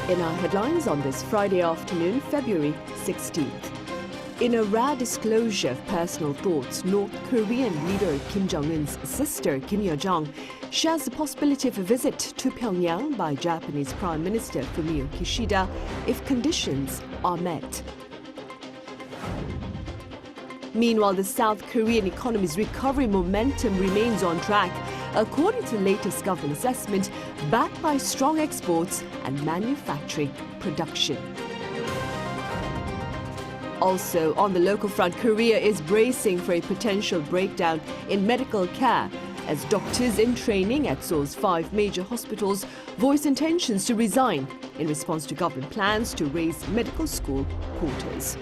In our headlines on this Friday afternoon, February 16th. In a rare disclosure of personal thoughts, North Korean leader Kim Jonguns' sister Kim Yo-jong shares the possibility of a visit to Pyongyang by Japanese Prime Minister Fumio Kishida if conditions are met. Meanwhile, the South Korean economy's recovery momentum remains on track, according to the latest government assessment, backed by strong exports and manufacturing production. Also, on the local front, Korea is bracing for a potential breakdown in medical care as doctors in training at Seoul's 5 major hospitals voice intentions to resign in response to government plans to raise medical school quotas.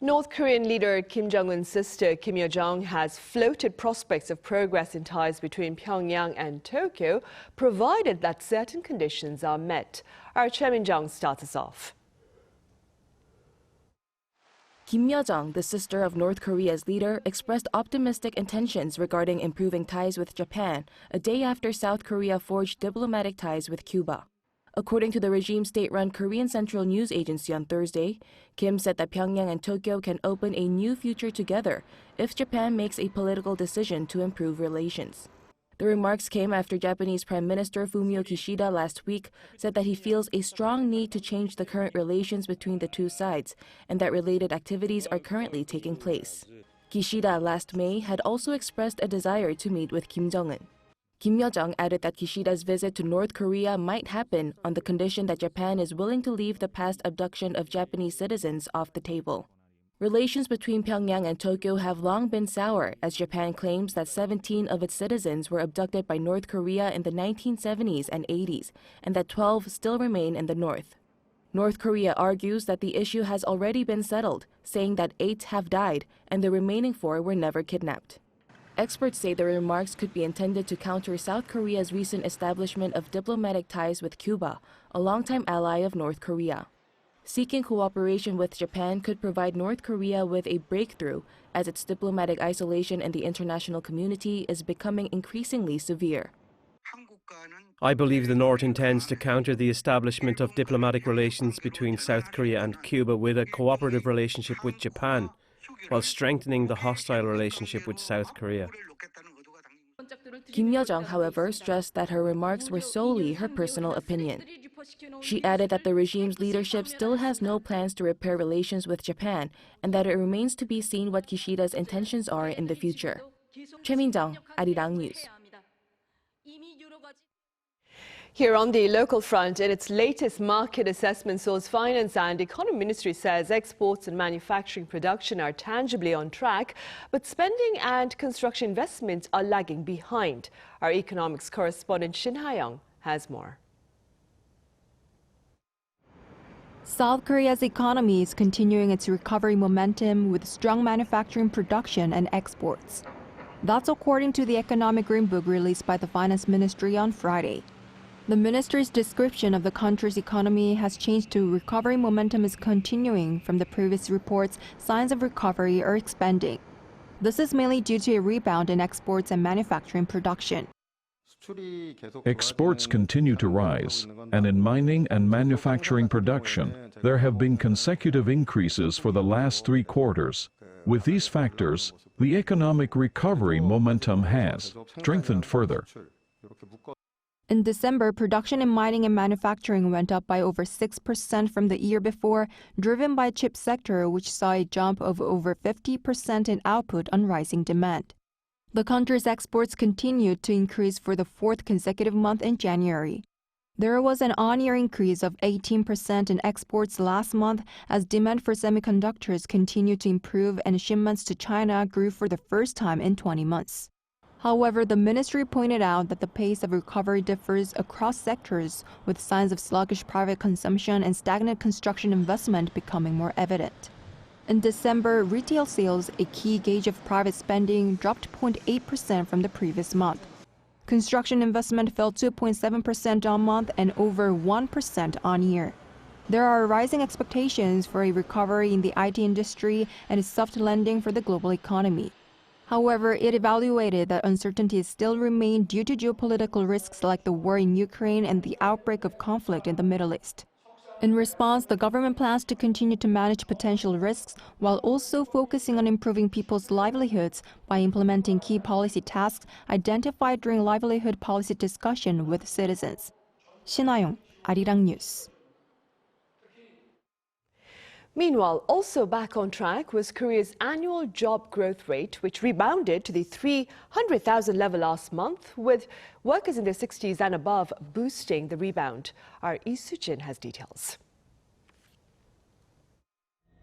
North Korean leader Kim Jong-un's sister Kim Yo-jong has floated prospects of progress in ties between Pyongyang and Tokyo, provided that certain conditions are met. Our Kim Jonguns starts us off. Kim Yo-jong, the sister of North Korea's leader, expressed optimistic intentions regarding improving ties with Japan a day after South Korea forged diplomatic ties with Cuba. According to the regime's state-run Korean Central News Agency on Thursday, Kim said that Pyongyang and Tokyo can open a new future together if Japan makes a political decision to improve relations. The remarks came after Japanese Prime Minister Fumio Kishida last week said that he feels a strong need to change the current relations between the two sides and that related activities are currently taking place. Kishida last May had also expressed a desire to meet with Kim Jong-un. Kim Yo-jong added that Kishida's visit to North Korea might happen on the condition that Japan is willing to leave the past abduction of Japanese citizens off the table. Relations between Pyongyang and Tokyo have long been sour, as Japan claims that 17 of its citizens were abducted by North Korea in the 1970s and 80s, and that 12 still remain in the north. North Korea argues that the issue has already been settled, saying that 8 have died and the remaining 4 were never kidnapped. Experts say the remarks could be intended to counter South Korea's recent establishment of diplomatic ties with Cuba, a longtime ally of North Korea. Seeking cooperation with Japan could provide North Korea with a breakthrough, as its diplomatic isolation in the international community is becoming increasingly severe. I believe the North intends to counter the establishment of diplomatic relations between South Korea and Cuba with a cooperative relationship with Japan, while strengthening the hostile relationship with South Korea. Kim Yo-jong, however, stressed that her remarks were solely her personal opinion. She added that the regime's leadership still has no plans to repair relations with Japan and that it remains to be seen what Kishida's intentions are in the future. Kim Jong, Arirang News. Here on the local front, in its latest market assessment, Seoul's Finance and Economy Ministry says exports and manufacturing production are tangibly on track, but spending and construction investments are lagging behind. Our economics correspondent Shin Ha-young has more. South Korea's economy is continuing its recovery momentum with strong manufacturing production and exports. That's according to the Economic Green Book released by the Finance Ministry on Friday. The ministry's description of the country's economy has changed to recovery momentum is continuing from the previous reports signs of recovery are expanding. This is mainly due to a rebound in exports and manufacturing production. Exports continue to rise, and in mining and manufacturing production, there have been consecutive increases for the last 3 quarters. With these factors, the economic recovery momentum has strengthened further. In December, production in mining and manufacturing went up by over 6% from the year before, driven by the chip sector, which saw a jump of over 50% in output on rising demand. The country's exports continued to increase for the 4th consecutive month in January. There was an on-year increase of 18% in exports last month as demand for semiconductors continued to improve and shipments to China grew for the first time in 20 months. However, the ministry pointed out that the pace of recovery differs across sectors, with signs of sluggish private consumption and stagnant construction investment becoming more evident. In December, retail sales, a key gauge of private spending, dropped 0.8% from the previous month. Construction investment fell 2.7% on month and over 1% on year. There are rising expectations for a recovery in the IT industry and soft landing for the global economy. However, it evaluated that uncertainties still remain due to geopolitical risks like the war in Ukraine and the outbreak of conflict in the Middle East. In response, the government plans to continue to manage potential risks while also focusing on improving people's livelihoods by implementing key policy tasks identified during livelihood policy discussion with citizens. 신하영, Arirang News. Meanwhile, also back on track was Korea's annual job growth rate, which rebounded to the 300,000 level last month, with workers in their 60s and above boosting the rebound. Our Lee Soo-jin has details.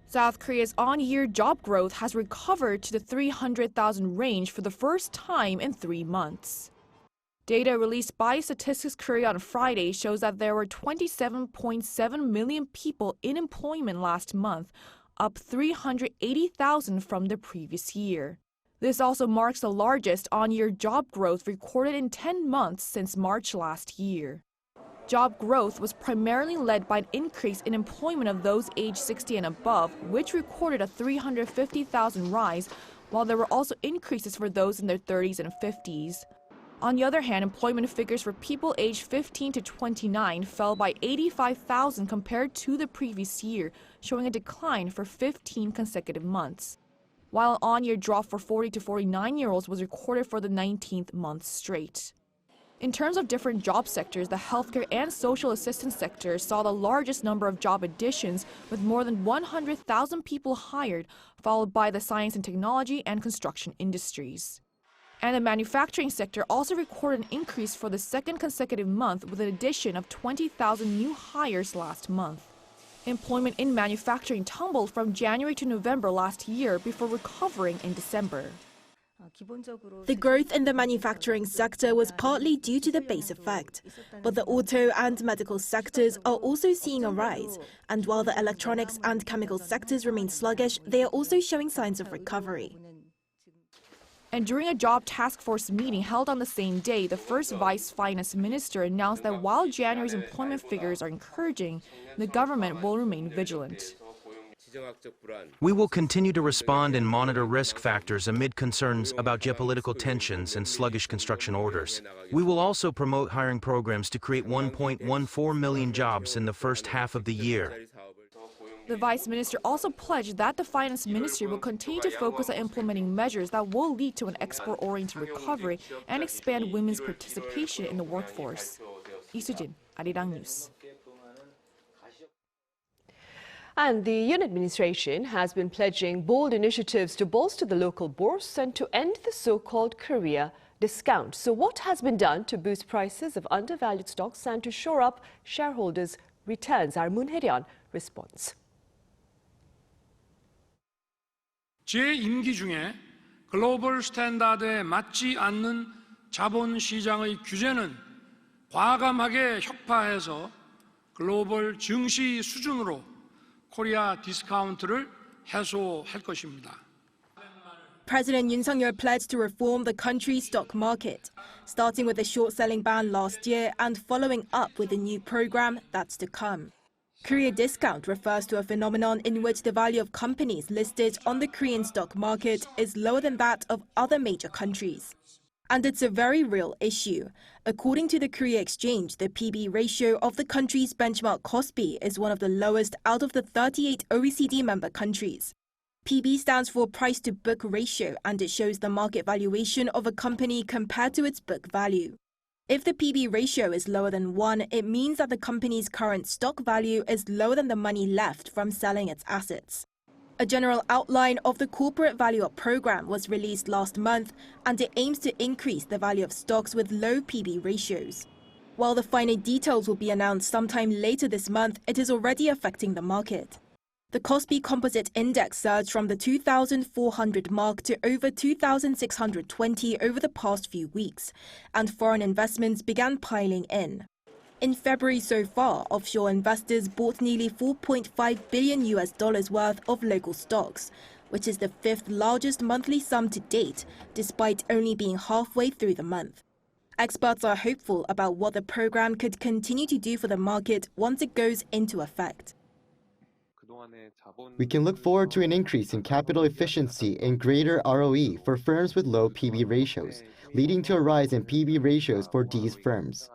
South Korea's on-year job growth has recovered to the 300,000 range for the first time in 3 months. Data released by Statistics Korea on Friday shows that there were 27.7 million people in employment last month, up 380,000 from the previous year. This also marks the largest on-year job growth recorded in 10 months since March last year. Job growth was primarily led by an increase in employment of those aged 60 and above, which recorded a 350,000 rise, while there were also increases for those in their 30s and 50s. On the other hand, employment figures for people aged 15 to 29 fell by 85,000 compared to the previous year, showing a decline for 15 consecutive months. While an on-year drop for 40 to 49-year-olds was recorded for the 19th month straight. In terms of different job sectors, the healthcare and social assistance sectors saw the largest number of job additions, with more than 100,000 people hired, followed by the science and technology and construction industries. And the manufacturing sector also recorded an increase for the second consecutive month, with an addition of 20,000 new hires last month. Employment in manufacturing tumbled from January to November last year before recovering in December. The growth in the manufacturing sector was partly due to the base effect, but the auto and medical sectors are also seeing a rise, and while the electronics and chemical sectors remain sluggish, they are also showing signs of recovery. And during a job task force meeting held on the same day, the first vice finance minister announced that while January's employment figures are encouraging, the government will remain vigilant. We will continue to respond and monitor risk factors amid concerns about geopolitical tensions and sluggish construction orders. We will also promote hiring programs to create 1.14 million jobs in the first half of the year. The vice minister also pledged that the finance ministry will continue to focus on implementing measures that will lead to an export-oriented recovery and expand women's participation in the workforce. Lee Soo-jin, Arirang News. And the Yoon administration has been pledging bold initiatives to bolster the local bourse and to end the so-called Korea discount. So what has been done to boost prices of undervalued stocks and to shore up shareholders' returns? Our Moon Hae-ryun responds. 제 임기 중에 글로벌 스탠다드에 맞지 않는 자본 시장의 규제는 과감하게 혁파해서 글로벌 증시 수준으로 코리아 디스카운트를 해소할 것입니다. President Yoon Suk-yeol pledged to reform the country's stock market, starting with a short-selling ban last year and following up with a new program that's to come. Korea discount refers to a phenomenon in which the value of companies listed on the Korean stock market is lower than that of other major countries. And it's a very real issue. According to the Korea Exchange, the PB ratio of the country's benchmark Kospi is one of the lowest out of the 38 OECD member countries. PB stands for price-to-book ratio, and it shows the market valuation of a company compared to its book value. If the PB ratio is lower than 1, it means that the company's current stock value is lower than the money left from selling its assets. A general outline of the corporate value-up program was released last month, and it aims to increase the value of stocks with low PB ratios. While the finer details will be announced sometime later this month, it is already affecting the market. The Kospi Composite Index surged from the 2,400 mark to over 2,620 over the past few weeks, and foreign investments began piling in. In February so far, offshore investors bought nearly $4.5 billion worth of local stocks, which is the fifth largest monthly sum to date, despite only being halfway through the month. Experts are hopeful about what the program could continue to do for the market once it goes into effect. We can look forward to an increase in capital efficiency and greater ROE for firms with low PB ratios, leading to a rise in PB ratios for these firms.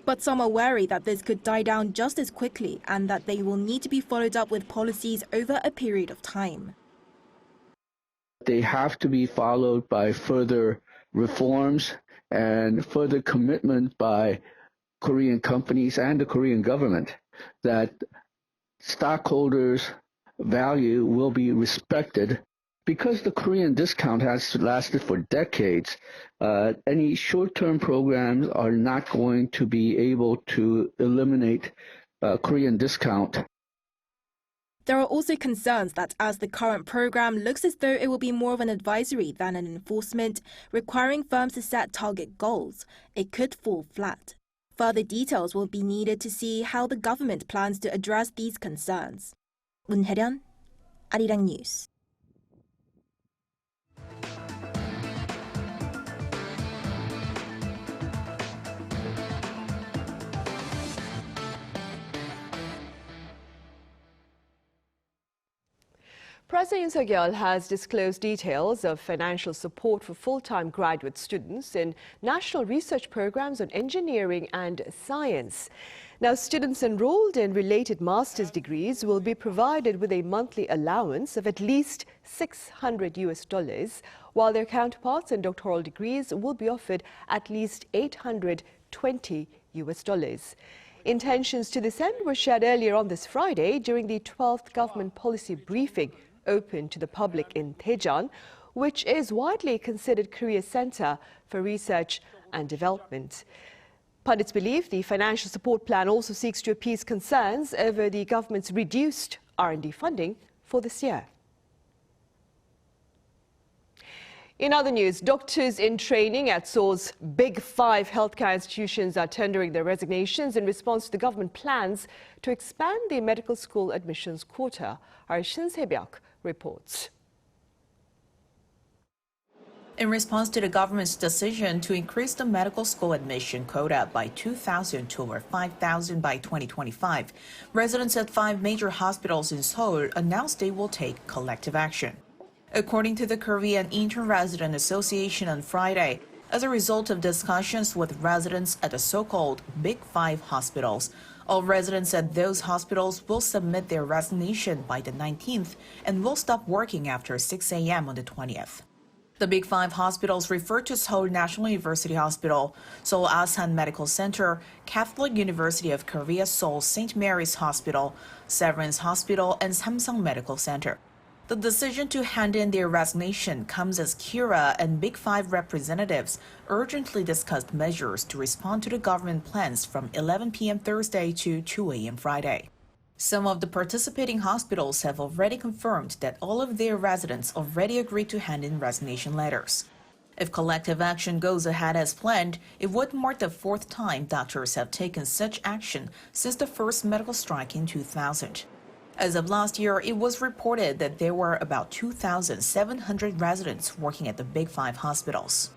But some are wary that this could die down just as quickly and that they will need to be followed up with policies over a period of time. They have to be followed by further reforms and further commitment by Korean companies and the Korean government that stockholders' value will be respected. Because the Korean discount has lasted for decades, any short-term programs are not going to be able to eliminate Korean discount. There are also concerns that as the current program looks as though it will be more of an advisory than an enforcement, requiring firms to set target goals, it could fall flat. Further details will be needed to see how the government plans to address these concerns. 문혜련, Arirang News. President Yoon Suk-yeol has disclosed details of financial support for full-time graduate students in national research programs on engineering and science. Now, students enrolled in related master's degrees will be provided with a monthly allowance of at least $600, while their counterparts in doctoral degrees will be offered at least $820. Intentions to this end were shared earlier on this Friday during the 12th government policy briefing open to the public in Daejeon, which is widely considered Korea's center for research and development. Pundits believe the financial support plan also seeks to appease concerns over the government's reduced R&D funding for this year. In other news, doctors in training at Seoul's Big Five healthcare institutions are tendering their resignations in response to the government plans to expand the medical school admissions quota. Our Shin Se-byuk reports. In response to the government's decision to increase the medical school admission quota by 2,000 to over 5,000 by 2025, residents at 5 major hospitals in Seoul announced they will take collective action. According to the Korean Inter-Resident Association on Friday, as a result of discussions with residents at the so-called Big Five hospitals, all residents at those hospitals will submit their resignation by the 19th and will stop working after 6 a.m. on the 20th. The Big Five hospitals refer to Seoul National University Hospital, Seoul Asan Medical Center, Catholic University of Korea Seoul St. Mary's Hospital, Severance Hospital, and Samsung Medical Center. The decision to hand in their resignation comes as KIRA and Big Five representatives urgently discussed measures to respond to the government plans from 11 p.m. Thursday to 2 a.m. Friday. Some of the participating hospitals have already confirmed that all of their residents already agreed to hand in resignation letters. If collective action goes ahead as planned, it would mark the 4th time doctors have taken such action since the first medical strike in 2000. As of last year, it was reported that there were about 2,700 residents working at the Big Five hospitals.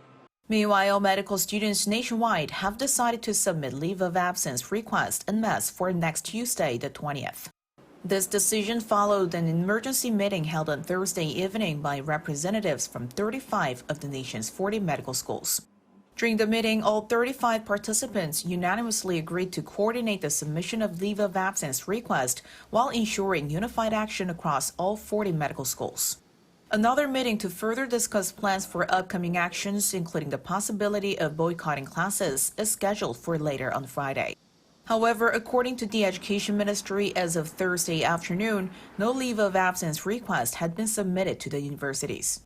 Meanwhile, medical students nationwide have decided to submit leave of absence requests en masse for next Tuesday, the 20th. This decision followed an emergency meeting held on Thursday evening by representatives from 35 of the nation's 40 medical schools. During the meeting, all 35 participants unanimously agreed to coordinate the submission of leave of absence request while ensuring unified action across all 40 medical schools. Another meeting to further discuss plans for upcoming actions, including the possibility of boycotting classes, is scheduled for later on Friday. However, according to the Education Ministry, as of Thursday afternoon, no leave of absence request had been submitted to the universities.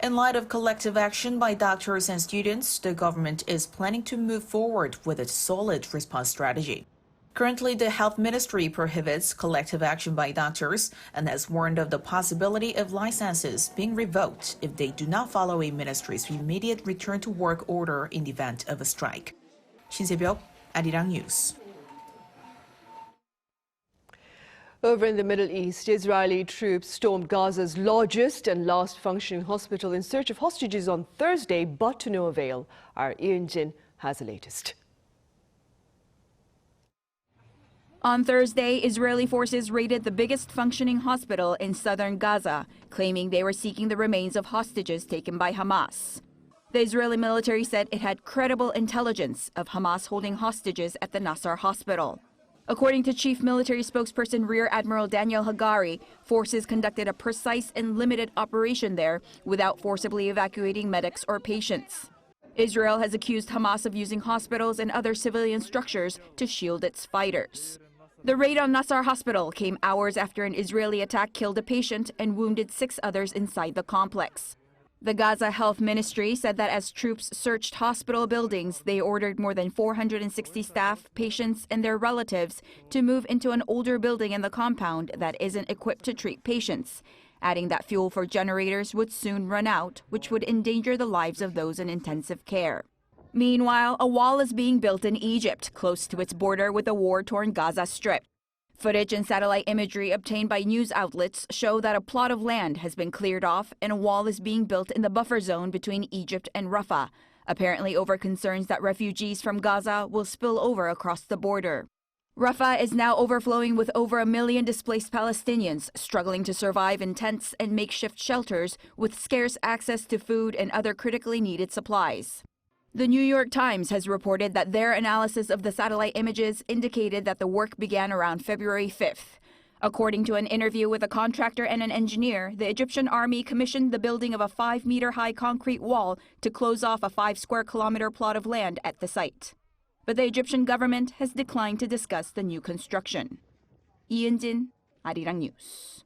In light of collective action by doctors and students, the government is planning to move forward with a solid response strategy. Currently, the Health Ministry prohibits collective action by doctors and has warned of the possibility of licenses being revoked if they do not follow a ministry's immediate return to work order in the event of a strike. Shin Se-byuk, Arirang News. Over in the Middle East, Israeli troops stormed Gaza's largest and last functioning hospital in search of hostages on Thursday, but to no avail. Our Yoon has the latest. On Thursday, Israeli forces raided the biggest functioning hospital in southern Gaza, claiming they were seeking the remains of hostages taken by Hamas. The Israeli military said it had credible intelligence of Hamas holding hostages at the Nasser hospital. According to Chief Military Spokesperson Rear Admiral Daniel Hagari, forces conducted a precise and limited operation there without forcibly evacuating medics or patients. Israel has accused Hamas of using hospitals and other civilian structures to shield its fighters. The raid on Nasser hospital came hours after an Israeli attack killed a patient and wounded 6 others inside the complex. The Gaza Health Ministry said that as troops searched hospital buildings, they ordered more than 460 staff, patients, and their relatives to move into an older building in the compound that isn't equipped to treat patients, adding that fuel for generators would soon run out, which would endanger the lives of those in intensive care. Meanwhile, a wall is being built in Egypt, close to its border with the war-torn Gaza Strip. Footage and satellite imagery obtained by news outlets show that a plot of land has been cleared off and a wall is being built in the buffer zone between Egypt and Rafah, apparently over concerns that refugees from Gaza will spill over across the border. Rafah is now overflowing with over 1 million displaced Palestinians struggling to survive in tents and makeshift shelters with scarce access to food and other critically needed supplies. The New York Times has reported that their analysis of the satellite images indicated that the work began around February 5th. According to an interview with a contractor and an engineer, the Egyptian army commissioned the building of a 5-meter-high concrete wall to close off a 5-square-kilometer plot of land at the site. But the Egyptian government has declined to discuss the new construction. Jin, Arirang News.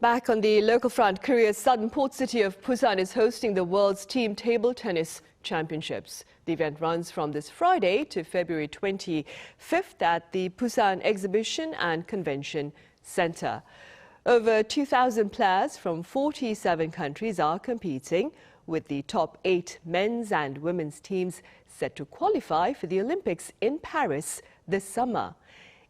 Back on the local front, Korea's southern port city of Busan is hosting the world's team table tennis championships. The event runs from this Friday to February 25th at the Busan Exhibition and Convention Center. Over 2,000 players from 47 countries are competing, with the top 8 men's and women's teams set to qualify for the Olympics in Paris this summer.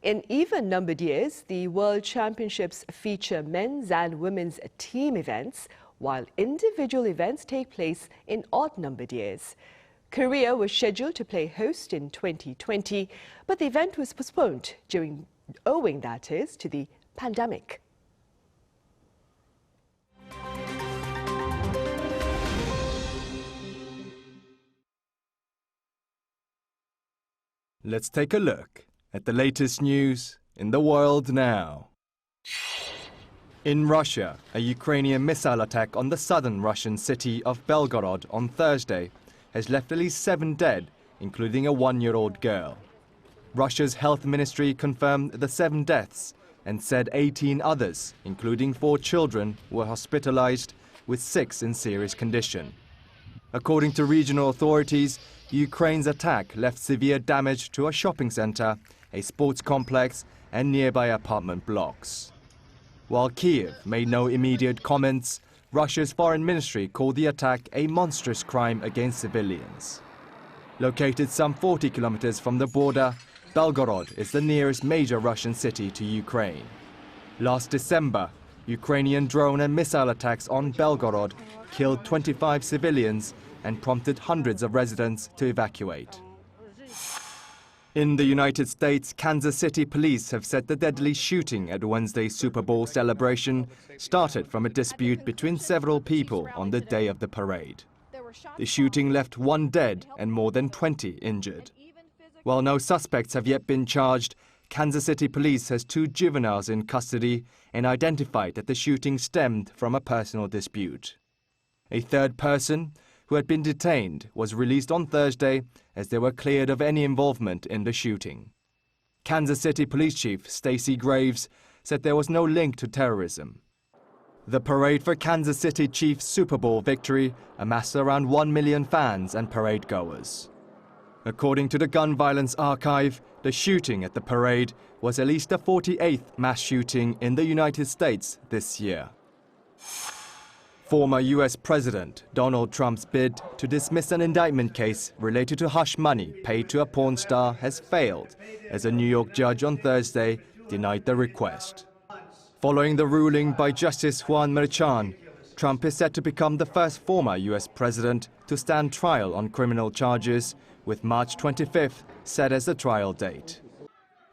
In even-numbered years, the World Championships feature men's and women's team events, while individual events take place in odd-numbered years. Korea was scheduled to play host in 2020, but the event was postponed owing, that is, to the pandemic. Let's take a look at the latest news in the world now. In Russia, a Ukrainian missile attack on the southern Russian city of Belgorod on Thursday has left at least 7 dead, including a 1-year-old girl. Russia's health ministry confirmed the 7 deaths and said 18 others, including 4 children, were hospitalized, with 6 in serious condition. According to regional authorities, Ukraine's attack left severe damage to a shopping center, a sports complex, and nearby apartment blocks. While Kiev made no immediate comments, Russia's foreign ministry called the attack a monstrous crime against civilians. Located some 40 kilometers from the border, Belgorod is the nearest major Russian city to Ukraine. Last December, Ukrainian drone and missile attacks on Belgorod killed 25 civilians and prompted hundreds of residents to evacuate. In the United States, Kansas City police have said the deadly shooting at Wednesday's Super Bowl celebration started from a dispute between several people on the day of the parade. The shooting left 1 dead and more than 20 injured. While no suspects have yet been charged, Kansas City police has 2 juveniles in custody and identified that the shooting stemmed from a personal dispute. A 3rd person, who had been detained, was released on Thursday as they were cleared of any involvement in the shooting. Kansas City Police Chief Stacey Graves said there was no link to terrorism. The parade for Kansas City Chiefs' Super Bowl victory amassed around 1 million fans and parade goers. According to the Gun Violence Archive, the shooting at the parade was at least the 48th mass shooting in the United States this year. Former U.S. President Donald Trump's bid to dismiss an indictment case related to hush money paid to a porn star has failed, as a New York judge on Thursday denied the request. Following the ruling by Justice Juan Merchan, Trump is set to become the first former U.S. president to stand trial on criminal charges, with March 25th set as the trial date.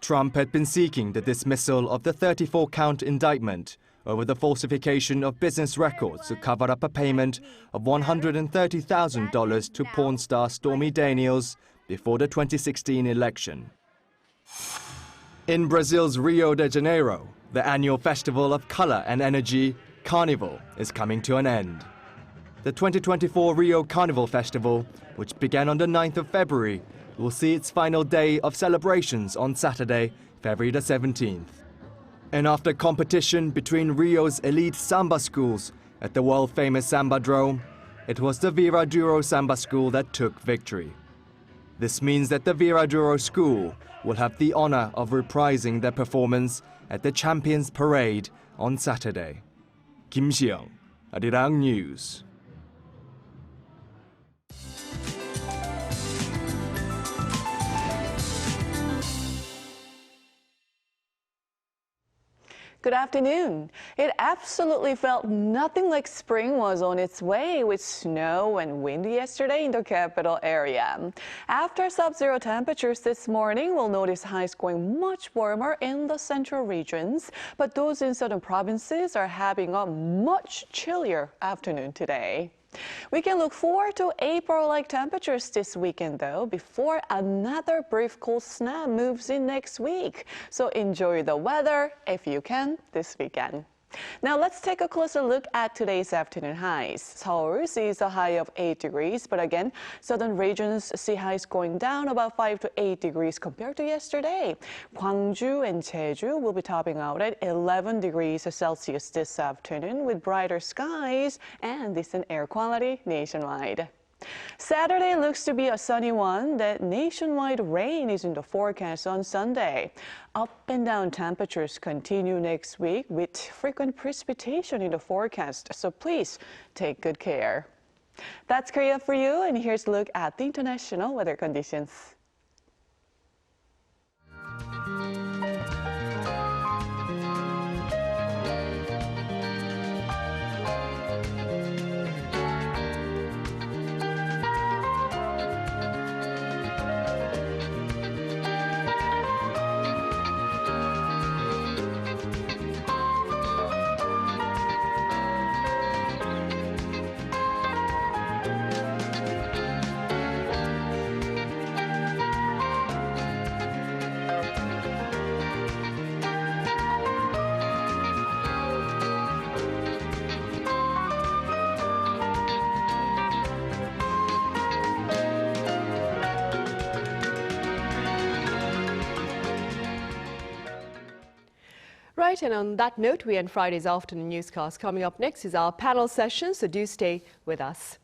Trump had been seeking the dismissal of the 34-count indictment over the falsification of business records to cover up a payment of $130,000 to porn star Stormy Daniels before the 2016 election. In Brazil's Rio de Janeiro, the annual festival of color and energy, Carnival, is coming to an end. The 2024 Rio Carnival Festival, which began on the 9th of February, will see its final day of celebrations on Saturday, February the 17th. And after competition between Rio's elite samba schools at the world-famous Sambadrome, it was the Viraduro Samba School that took victory. This means that the Viraduro School will have the honor of reprising their performance at the Champions Parade on Saturday. Kim Yo-jong, Arirang News. Good afternoon. It absolutely felt nothing like spring was on its way with snow and wind yesterday in the capital area. After sub-zero temperatures this morning, we'll notice highs going much warmer in the central regions, but those in southern provinces are having a much chillier afternoon today. We can look forward to April-like temperatures this weekend, though, before another brief cold snap moves in next week. So enjoy the weather, if you can, this weekend. Now let's take a closer look at today's afternoon highs. Seoul sees a high of 8 degrees, but again, southern regions see highs going down about 5 to 8 degrees compared to yesterday. Gwangju and Jeju will be topping out at 11 degrees Celsius this afternoon with brighter skies and decent air quality nationwide. Saturday looks to be a sunny one. That nationwide rain is in the forecast on Sunday. Up and down temperatures continue next week with frequent precipitation in the forecast, so please take good care. That's Korea for you, and here's a look at the international weather conditions. Right, and on that note, we end Friday's afternoon newscast. Coming up next is our panel session, so do stay with us.